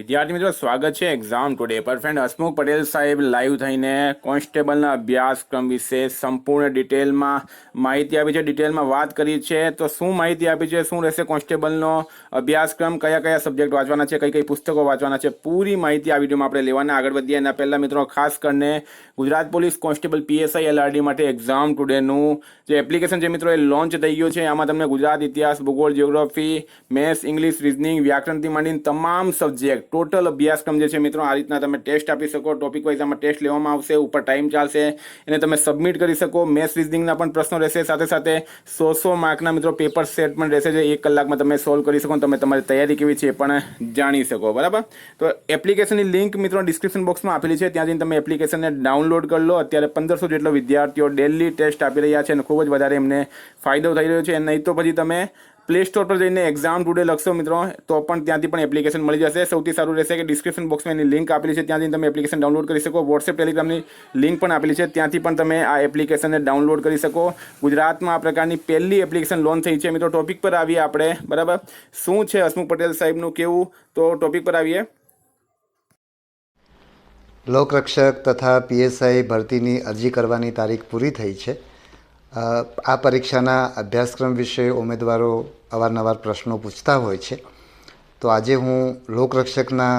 વિદ્યાર્થી મિત્રો સ્વાગત છે એક્ઝામ ટુડે પર ફ્રેન્ડ હસમુખ પટેલ સાહેબ લાઈવ થઈને કોન્સ્ટેબલના અભ્યાસક્રમ વિશે સંપૂર્ણ ડિટેલમાં માહિતી આપી છે, ડિટેલમાં વાત કરી છે. તો શું માહિતી આપી છે, શું રહેશે કોન્સ્ટેબલનો અભ્યાસક્રમ, કયા કયા સબ્જેક્ટ વાંચવાના છે, કઈ કઈ પુસ્તકો વાંચવાના છે, પૂરી માહિતી આ વિડીયોમાં આપણે લેવાના. આગળ વધીએ એના પહેલાં મિત્રો ખાસ કરીને Gujarat police constable PSI LRD માટે એક્ઝામ ટુડેનું જે એપ્લિકેશન છે મિત્રો એ લોન્ચ થઈ ગયું છે. આમાં તમને ગુજરાત ઇતિહાસ, ભૂગોળ, જિયોગ્રાફી, મેથ્સ, ઇંગ્લિશ, રિઝનિંગ, વ્યાકરણથી માંડીને તમામ સબ્જેક્ટ ટોટલ અભ્યાસક્રમ જે છે મિત્રો આ રીતના તમે ટેસ્ટ આપી શકો. ટોપિક વાઇઝ આમાં ટેસ્ટ લેવામાં આવશે, ઉપર ટાઈમ ચાલશે, એને તમે સબમિટ કરી શકો. મેથ્સ રિઝનિંગના પણ પ્રશ્નો રહેશે, સાથે સાથે 100 માર્કના મિત્રો પેપર સેટ પણ રહેશે, જે 1 કલાકમાં તમે સોલ્વ કરી શકો. તમે તમારી તૈયારી કેવી છે એ પણ જાણી શકો. બરાબર, તો એપ્લિકેશનની લિંક મિત્રો ડિસ્ક્રિપ્શન બોક્સમાં આપેલી છે, ત્યાં જઈને તમે એપ્લિકેશનને ડાઉનલોડ કરી લો. અત્યારે 1500 જેટલો વિદ્યાર્થીઓ ડેલી ટેસ્ટ આપી રહ્યા છે અને ખૂબ જ વધારે એમને ફાયદો થઈ રહ્યો છે. નહીં તો પછી તમે પ્લે સ્ટોર પર જઈને એક્ઝામ ટુડે લખશો મિત્રો તો પણ ત્યાંથી પણ એપ્લિકેશન મળી જશે. સૌથી સારું રહેશે કે ડિસ્ક્રિપ્શન બોક્સમાં એની લિંક આપેલી છે, ત્યાં જઈને તમે એપ્લિકેશન ડાઉનલોડ કરી શકો. વોટ્સએપ, ટેલિગ્રામની લિંક પણ આપેલી છે, ત્યાંથી પણ તમે આ એપ્લિકેશનને ડાઉનલોડ કરી શકો. ગુજરાતમાં આ પ્રકારની પહેલી એપ્લિકેશન લોન્ચ થઈ છે મિત્રો. ટોપિક પર આવીએ આપણે. બરાબર, શું છે હસમુખ પટેલ સાહેબનું કેવું, તો ટોપિક પર આવીએ. લોકરક્ષક તથા PSI ભરતીની અરજી કરવાની તારીખ પૂરી થઈ છે. આ પરીક્ષાના અભ્યાસક્રમ વિશે ઉમેદવારો અવારનવાર પ્રશ્નો પૂછતા હોય છે, તો આજે હું લોકરક્ષકના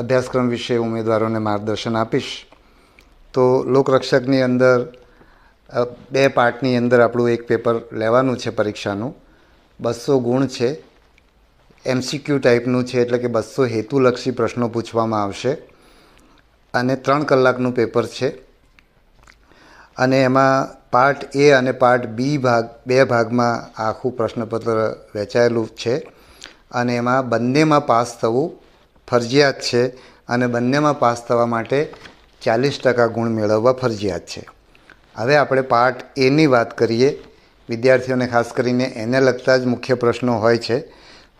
અભ્યાસક્રમ વિશે ઉમેદવારોને માર્ગદર્શન આપીશ. તો લોકરક્ષકની અંદર 2 પાર્ટની અંદર આપણું એક પેપર લેવાનું છે પરીક્ષાનું. 200 ગુણ છે, MCQ ટાઈપનું છે, એટલે કે 200 હેતુલક્ષી પ્રશ્નો પૂછવામાં આવશે અને 3 કલાકનું પેપર છે. અને એમાં પાર્ટ A અને પાર્ટ B બે ભાગમાં આખું પ્રશ્નપત્ર વહેંચાયેલું છે અને એમાં બંનેમાં પાસ થવું ફરજિયાત છે અને બંનેમાં પાસ થવા માટે 40% ગુણ મેળવવા ફરજિયાત છે. હવે આપણે પાર્ટ Aની વાત કરીએ. વિદ્યાર્થીઓને ખાસ કરીને એને લગતા જ મુખ્ય પ્રશ્નો હોય છે.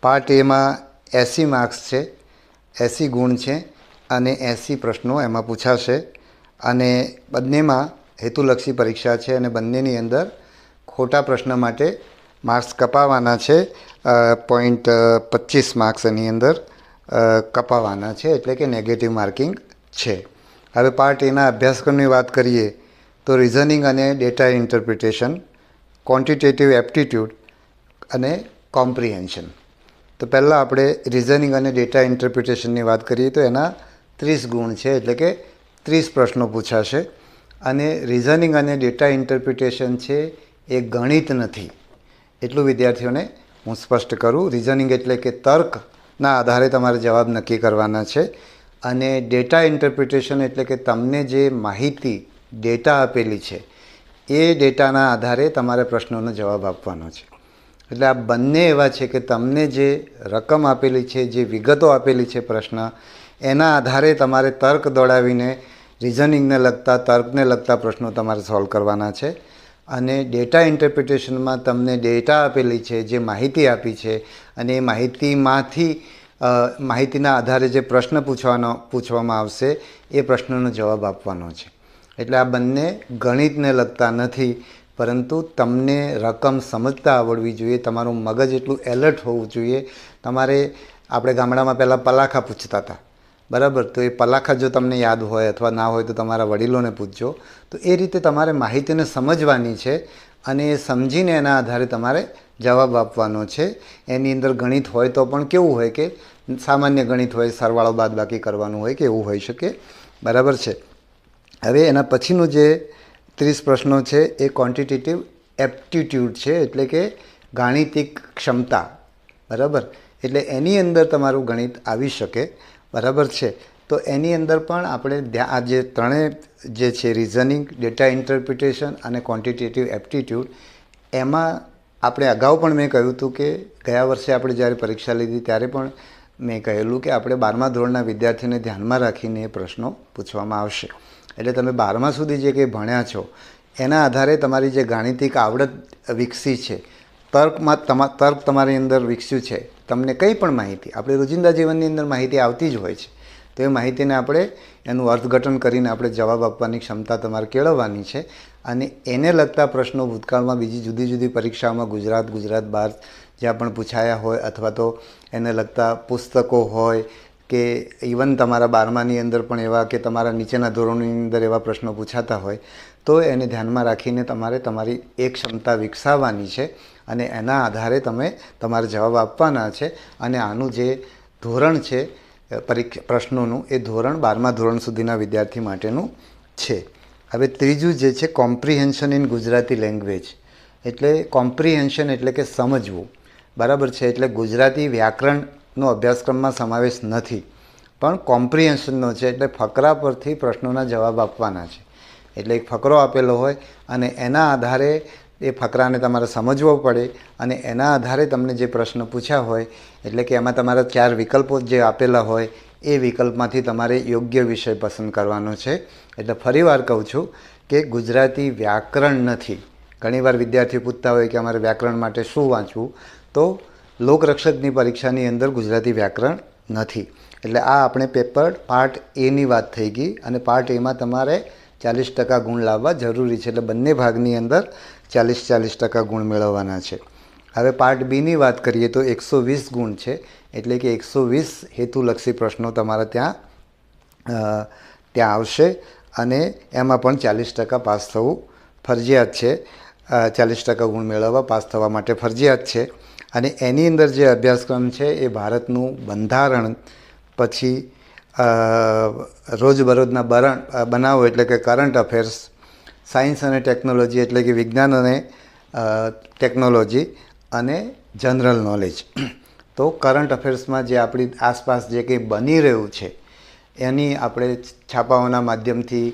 પાર્ટ Aમાં 80 માર્ક્સ છે, 80 ગુણ છે અને 80 પ્રશ્નો એમાં પૂછાશે અને બંનેમાં હેતુલક્ષી પરીક્ષા છે અને બંનેની અંદર ખોટા પ્રશ્ન માટે માર્ક્સ કપાવવાના છે. 0.25 માર્ક્સ એની અંદર કપાવવાના છે, એટલે કે નેગેટિવ માર્કિંગ છે. હવે પાર્ટ Aના અભ્યાસક્રમની વાત કરીએ તો રિઝનિંગ અને ડેટા ઇન્ટરપ્રિટેશન, ક્વોન્ટિટેટિવ એપ્ટિટ્યૂડ અને કોમ્પ્રિહેન્શન. તો પહેલાં આપણે રિઝનિંગ અને ડેટા ઇન્ટરપ્રિટેશનની વાત કરીએ તો એના 30 ગુણ છે, એટલે કે 30 પ્રશ્નો પૂછાશે. અને રિઝનિંગ અને ડેટા ઇન્ટરપ્રિટેશન છે એ ગણિત નથી, એટલું વિદ્યાર્થીઓને હું સ્પષ્ટ કરું. રિઝનિંગ એટલે કે તર્કના આધારે તમારે જવાબ નક્કી કરવાના છે અને ડેટા ઇન્ટરપ્રિટેશન એટલે કે તમને જે માહિતી ડેટા આપેલી છે એ ડેટાના આધારે તમારે પ્રશ્નોનો જવાબ આપવાનો છે. એટલે આ બંને એવા છે કે તમને જે રકમ આપેલી છે, જે વિગતો આપેલી છે પ્રશ્ન, એના આધારે તમારે તર્ક દોડાવીને રિઝનિંગને લગતા, તર્કને લગતા પ્રશ્નો તમારે સોલ્વ કરવાના છે. અને ડેટા ઇન્ટરપ્રિટેશનમાં તમને ડેટા આપેલી છે, જે માહિતી આપી છે અને એ માહિતીના આધારે જે પ્રશ્ન પૂછવામાં આવશે એ પ્રશ્નનો જવાબ આપવાનો છે. એટલે આ બંને ગણિતને લગતા નથી, પરંતુ તમને રકમ સમજતા આવડવી જોઈએ, તમારું મગજ એટલું એલર્ટ હોવું જોઈએ. તમારે, આપણે ગામડામાં પહેલાં પલાખા પૂછતા હતા, બરાબર, તો એ પલાખા જો તમને યાદ હોય અથવા ના હોય તો તમારા વડીલોને પૂછજો. તો એ રીતે તમારે માહિતીને સમજવાની છે અને એ સમજીને એના આધારે તમારે જવાબ આપવાનો છે. એની અંદર ગણિત હોય તો પણ કેવું હોય કે સામાન્ય ગણિત હોય, સરવાળો બાદબાકી કરવાનું હોય કે એવું હોઈ શકે, બરાબર છે. હવે એના પછીનું જે 30 પ્રશ્નો છે એ ક્વોન્ટિટેટિવ એપ્ટિટ્યૂડ છે, એટલે કે ગાણિતિક ક્ષમતા, બરાબર. એટલે એની અંદર તમારું ગણિત આવી શકે, બરાબર છે. તો એની અંદર પણ આપણે આ જે ત્રણેય જે છે, રિઝનિંગ, ડેટા ઇન્ટરપ્રિટેશન અને ક્વોન્ટિટેટિવ એપ્ટિટ્યૂડ, એમાં આપણે અગાઉ પણ મેં કહ્યું હતું કે ગયા વર્ષે આપણે જ્યારે પરીક્ષા લીધી ત્યારે પણ મેં કહેલું કે આપણે 12મા ધોરણના વિદ્યાર્થીને ધ્યાનમાં રાખીને એ પ્રશ્નો પૂછવામાં આવશે. એટલે તમે 12મા સુધી જે કંઈ ભણ્યા છો એના આધારે તમારી જે ગાણિતિક આવડત વિકસી છે, તર્ક તમારી અંદર વિકસ્યું છે, તમને કંઈ પણ માહિતી, આપણે રોજિંદા જીવનની અંદર માહિતી આવતી જ હોય છે, તો એ માહિતીને આપણે એનું અર્થઘટન કરીને આપણે જવાબ આપવાની ક્ષમતા તમારે કેળવવાની છે. અને એને લગતા પ્રશ્નો ભૂતકાળમાં બીજી જુદી જુદી પરીક્ષાઓમાં ગુજરાત બહાર જ્યાં પણ પૂછાયા હોય અથવા તો એને લગતા પુસ્તકો હોય કે ઇવન તમારા 12માની અંદર પણ એવા કે તમારા નીચેના ધોરણોની અંદર એવા પ્રશ્નો પૂછાતા હોય તો એને ધ્યાનમાં રાખીને તમારે તમારી એક ક્ષમતા વિકસાવવાની છે અને એના આધારે તમે તમારા જવાબ આપવાના છે. અને આનું જે ધોરણ છે પ્રશ્નોનું એ ધોરણ 12મા ધોરણ સુધીના વિદ્યાર્થી માટેનું છે. હવે ત્રીજું જે છે કોમ્પ્રિહેન્શન ઇન ગુજરાતી લેંગ્વેજ, એટલે કોમ્પ્રિહેન્શન એટલે કે સમજવું, બરાબર છે. એટલે ગુજરાતી વ્યાકરણનો અભ્યાસક્રમમાં સમાવેશ નથી, પણ કોમ્પ્રિહેન્શનનો છે. એટલે ફકરા પરથી પ્રશ્નોના જવાબ આપવાના છે. એટલે એક ફકરો આપેલો હોય અને એના આધારે એ ફકરાને તમારે સમજવો પડે અને એના આધારે તમને જે પ્રશ્ન પૂછ્યા હોય એટલે કે એમાં તમારા 4 વિકલ્પો જે આપેલા હોય એ વિકલ્પમાંથી તમારે યોગ્ય વિષય પસંદ કરવાનો છે. એટલે ફરીવાર કહું છું કે ગુજરાતી વ્યાકરણ નથી. ઘણીવાર વિદ્યાર્થીઓ પૂછતા હોય કે અમારે વ્યાકરણ માટે શું વાંચવું, તો લોકરક્ષકની પરીક્ષાની અંદર ગુજરાતી વ્યાકરણ નથી. એટલે આ આપણે પેપર પાર્ટ એની વાત થઈ ગઈ અને પાર્ટ એમાં તમારે 40% ગુણ લાવવા જરૂરી છે. એટલે બંને ભાગની અંદર 40% ગુણ મેળવવાના છે. હવે પાર્ટ બીની વાત કરીએ તો 120 ગુણ છે. એટલે કે 120 હેતુલક્ષી પ્રશ્નો તમારા ત્યાં આવશે અને એમાં પણ 40% પાસ થવું ફરજિયાત છે. 40% ગુણ મેળવવા પાસ થવા માટે ફરજિયાત છે. અને એની અંદર જે અભ્યાસક્રમ છે એ ભારતનું બંધારણ, પછી રોજબરોજના બનાવો એટલે કે કરંટ અફેર્સ, સાયન્સ અને ટેકનોલોજી એટલે કે વિજ્ઞાન અને ટેકનોલોજી, અને જનરલ નોલેજ. તો કરંટ અફેર્સમાં જે આપણી આસપાસ જે કંઈ બની રહ્યું છે એની આપણે છાપાઓના માધ્યમથી,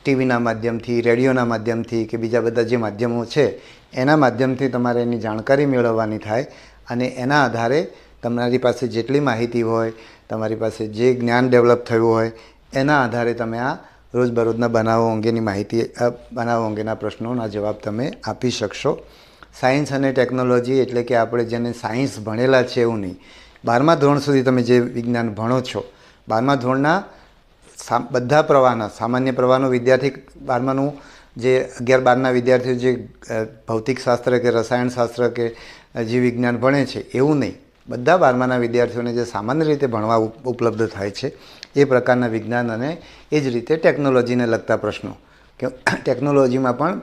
ટીવીના માધ્યમથી, રેડિયોના માધ્યમથી કે બીજા બધા જે માધ્યમો છે એના માધ્યમથી તમારે એની જાણકારી મેળવવાની થાય અને એના આધારે તમારી પાસે જેટલી માહિતી હોય, તમારી પાસે જે જ્ઞાન ડેવલપ થયું હોય એના આધારે તમે આ રોજબરોજના બનાવો અંગેની માહિતી, બનાવો અંગેના પ્રશ્નોના જવાબ તમે આપી શકશો. સાયન્સ અને ટેકનોલોજી એટલે કે આપણે જેને સાયન્સ ભણેલા છે એવું નહીં. 12મા ધોરણ સુધી તમે જે વિજ્ઞાન ભણો છો, 12મા ધોરણના બધા પ્રવાહના, સામાન્ય પ્રવાહનો વિદ્યાર્થી 12માનું જે 11-12ના વિદ્યાર્થીઓ જે ભૌતિકશાસ્ત્ર કે રસાયણશાસ્ત્ર કે જીવ વિજ્ઞાન ભણે છે એવું નહીં. બધા 12માના વિદ્યાર્થીઓને જે સામાન્ય રીતે ભણવા ઉપલબ્ધ થાય છે એ પ્રકારના વિજ્ઞાન અને એ જ રીતે ટેકનોલોજીને લગતા પ્રશ્નો, કે ટેકનોલોજીમાં પણ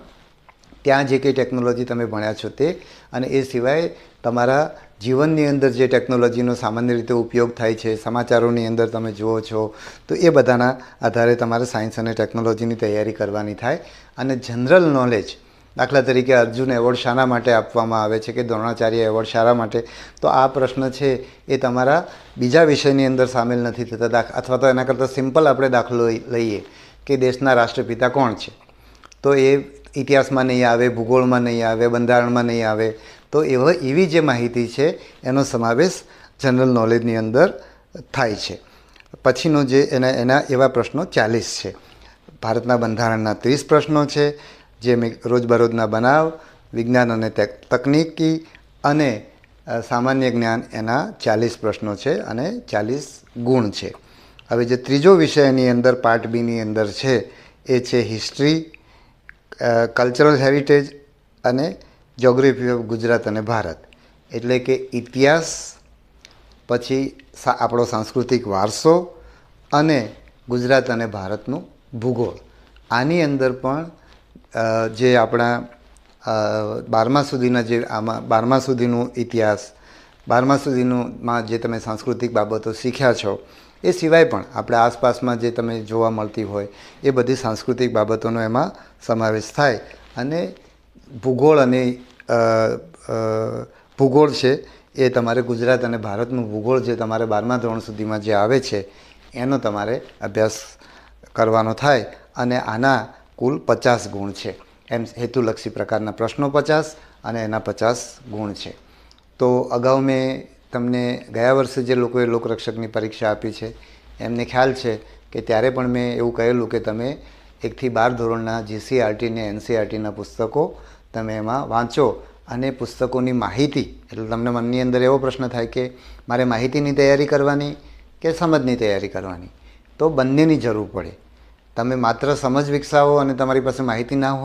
ત્યાં જે કંઈ ટેકનોલોજી તમે ભણ્યા છો તે, અને એ સિવાય તમારા જીવનની અંદર જે ટેકનોલોજીનો સામાન્ય રીતે ઉપયોગ થાય છે, સમાચારોની અંદર તમે જુઓ છો, તો એ બધાના આધારે તમારે સાયન્સ અને ટેકનોલોજીની તૈયારી કરવાની થાય. અને જનરલ નોલેજ, દાખલા તરીકે અર્જુન એવોર્ડ શાના માટે આપવામાં આવે છે કે દ્રોણાચાર્ય એવોર્ડ શાના માટે, તો આ પ્રશ્ન છે એ તમારા બીજા વિષયની અંદર સામેલ નથી થતા. અથવા તો એના કરતાં સિમ્પલ આપણે દાખલો લઈએ કે દેશના રાષ્ટ્રપિતા કોણ છે, તો એ ઇતિહાસમાં નહીં આવે, ભૂગોળમાં નહીં આવે, બંધારણમાં નહીં આવે. તો એવી જે માહિતી છે એનો સમાવેશ જનરલ નોલેજની અંદર થાય છે. પછીનો જે એના એવા પ્રશ્નો 40 છે. ભારતના બંધારણના 30 પ્રશ્નો છે, જે રોજબરોજના બનાવ, વિજ્ઞાન અને તકનીકી અને સામાન્ય જ્ઞાન, એના 40 પ્રશ્નો છે અને 40 ગુણ છે. હવે જે ત્રીજો વિષય એની અંદર પાર્ટ બીની અંદર છે એ છે હિસ્ટ્રી, કલ્ચરલ હેરિટેજ અને જ્યોગ્રાફી ઓફ ગુજરાત અને ભારત. એટલે કે ઇતિહાસ, પછી આપણો સાંસ્કૃતિક વારસો અને ગુજરાત અને ભારતનું ભૂગોળ. આની અંદર પણ જે આપણા 12મા સુધીના જે આમાં 12મા સુધીનું ઇતિહાસ, 12મા સુધીમાં જે તમે સાંસ્કૃતિક બાબતો શીખ્યા છો એ સિવાય પણ આપણા આસપાસમાં જે તમે જોવા મળતી હોય એ બધી સાંસ્કૃતિક બાબતોનો એમાં સમાવેશ થાય. અને ભૂગોળ અને ભૂગોળ છે એ તમારે ગુજરાત અને ભારતનું ભૂગોળ જે તમારે 12મા ધોરણ સુધીમાં જે આવે છે એનો તમારે અભ્યાસ કરવાનો થાય. અને આના કુલ 50 ગુણ છે. એમ હેતુલક્ષી પ્રકારના પ્રશ્નો 50 અને એના 50 ગુણ છે. તો અગાઉ મેં તમને ગયા વર્ષે જે લોકોએ લોકરક્ષકની પરીક્ષા આપી છે એમને ખ્યાલ છે કે ત્યારે પણ મેં એવું કહેલું કે તમે 1 થી 12 ધોરણના જીસીઆરટી અને એનસીઆરટીના પુસ્તકો તમે એમાં વાંચો અને પુસ્તકોની માહિતી, એટલે તમને મનની અંદર એવો પ્રશ્ન થાય કે મારે માહિતીની તૈયારી કરવાની કે સમજની તૈયારી કરવાની, તો બંનેની જરૂર પડે. તમે માત્ર સમજ વિકસાવો અને તમારી પાસે માહિતી ના હોય